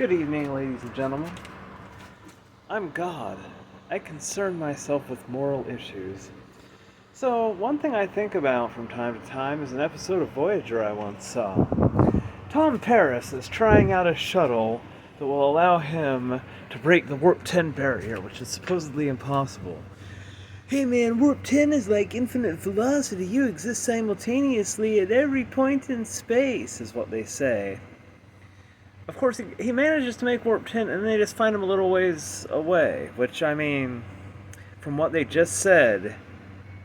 Good evening, ladies and gentlemen. I'm God. I concern myself with moral issues. So, one thing I think about from time to time is an episode of Voyager I once saw. Tom Paris is trying out a shuttle that will allow him to break the Warp 10 barrier, which is supposedly impossible. Hey man, Warp 10 is like infinite velocity. You exist simultaneously at every point in space, is what they say. Of course, he manages to make Warp 10, and they just find him a little ways away, which, I mean, from what they just said,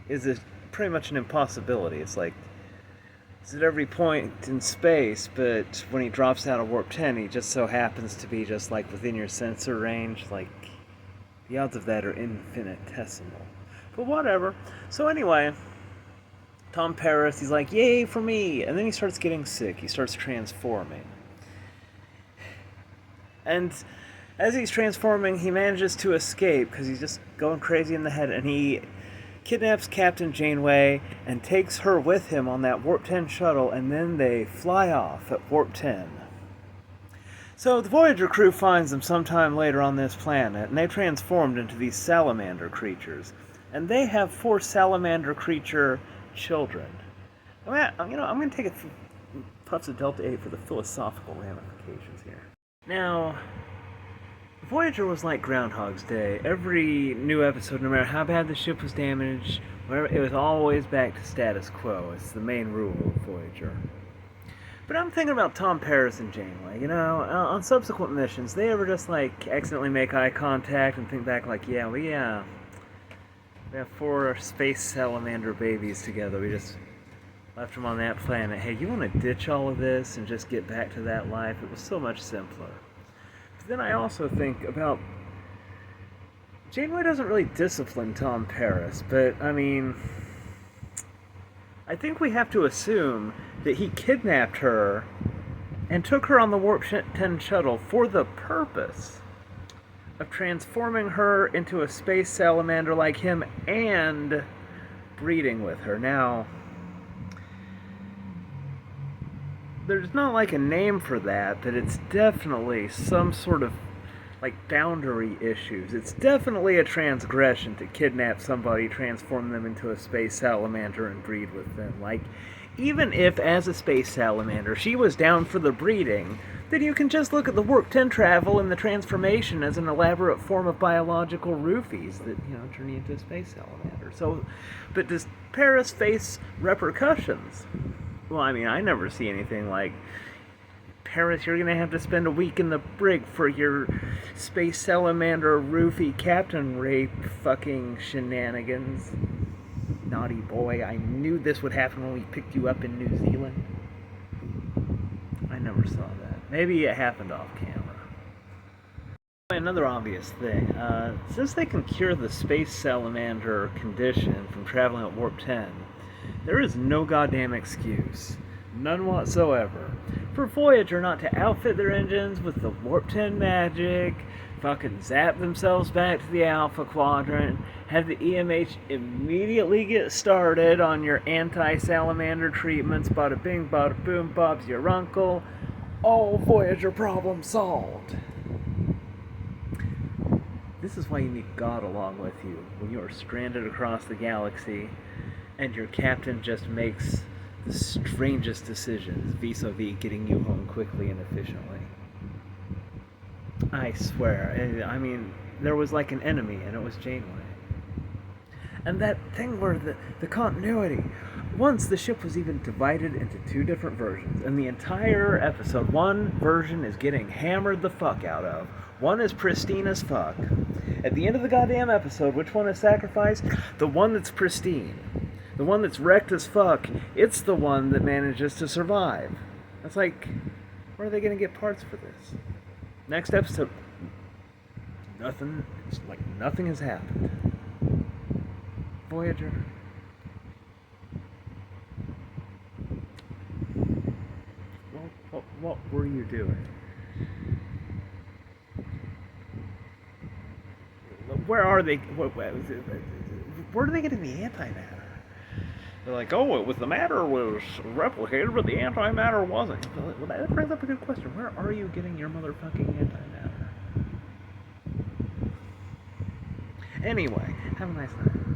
is pretty much an impossibility. It's like, it's at every point in space, but when he drops out of Warp 10, he just so happens to be just, like, within your sensor range. Like, the odds of that are infinitesimal. But whatever. So anyway, Tom Paris, he's like, yay for me! And then he starts getting sick. He starts transforming. And as he's transforming, he manages to escape because he's just going crazy in the head, and he kidnaps Captain Janeway and takes her with him on that Warp 10 shuttle, and then they fly off at Warp 10. So the Voyager crew finds them sometime later on this planet, and they've transformed into these salamander creatures. And they have 4 salamander creature children. I'm going to take a few puffs of Delta 8 for the philosophical ramifications here. Now, Voyager was like Groundhog's Day. Every new episode, no matter how bad the ship was damaged, it was always back to status quo. It's the main rule of Voyager. But I'm thinking about Tom Paris and Janeway. You know, on subsequent missions, they ever just like accidentally make eye contact and think back like, we have 4 space salamander babies together. We just left them on that planet. Hey, you want to ditch all of this and just get back to that life? It was so much simpler. But then I also think about Janeway doesn't really discipline Tom Paris, but I mean, I think we have to assume that he kidnapped her and took her on the Warp 10 shuttle for the purpose of transforming her into a space salamander like him and breeding with her. Now, there's not like a name for that, but it's definitely some sort of like boundary issues. It's definitely a transgression to kidnap somebody, transform them into a space salamander, and breed with them. Like, even if as a space salamander she was down for the breeding, then you can just look at the Warp 10 travel and the transformation as an elaborate form of biological roofies that, turn you into a space salamander. So, but does Paris face repercussions? Well, I mean, I never see anything like, Paris, you're going to have to spend a week in the brig for your space salamander roofie captain rape fucking shenanigans. Naughty boy, I knew this would happen when we picked you up in New Zealand. I never saw that. Maybe it happened off camera. Another obvious thing, since they can cure the space salamander condition from traveling at Warp 10, there is no goddamn excuse, none whatsoever, for Voyager not to outfit their engines with the Warp 10 magic, fucking zap themselves back to the Alpha Quadrant, have the EMH immediately get started on your anti-salamander treatments, bada bing, bada boom, Bob's your uncle, all Voyager problem solved. This is why you need God along with you when you are stranded across the galaxy and your captain just makes the strangest decisions vis-a-vis getting you home quickly and efficiently. I swear, I mean, there was like an enemy, and it was Janeway. And that thing where the continuity, once the ship was even divided into 2 different versions, and the entire episode, one version is getting hammered the fuck out of, one is pristine as fuck. At the end of the goddamn episode, which one is sacrificed? The one that's pristine. The one that's wrecked as fuck, it's the one that manages to survive. It's like, where are they going to get parts for this? Next episode, nothing, it's like nothing has happened. Voyager. What were you doing? Where are they? Where are they getting the antimatter? They're like, oh, it was the matter was replicated, but the antimatter wasn't. Well, that brings up a good question. Where are you getting your motherfucking antimatter? Anyway, have a nice night.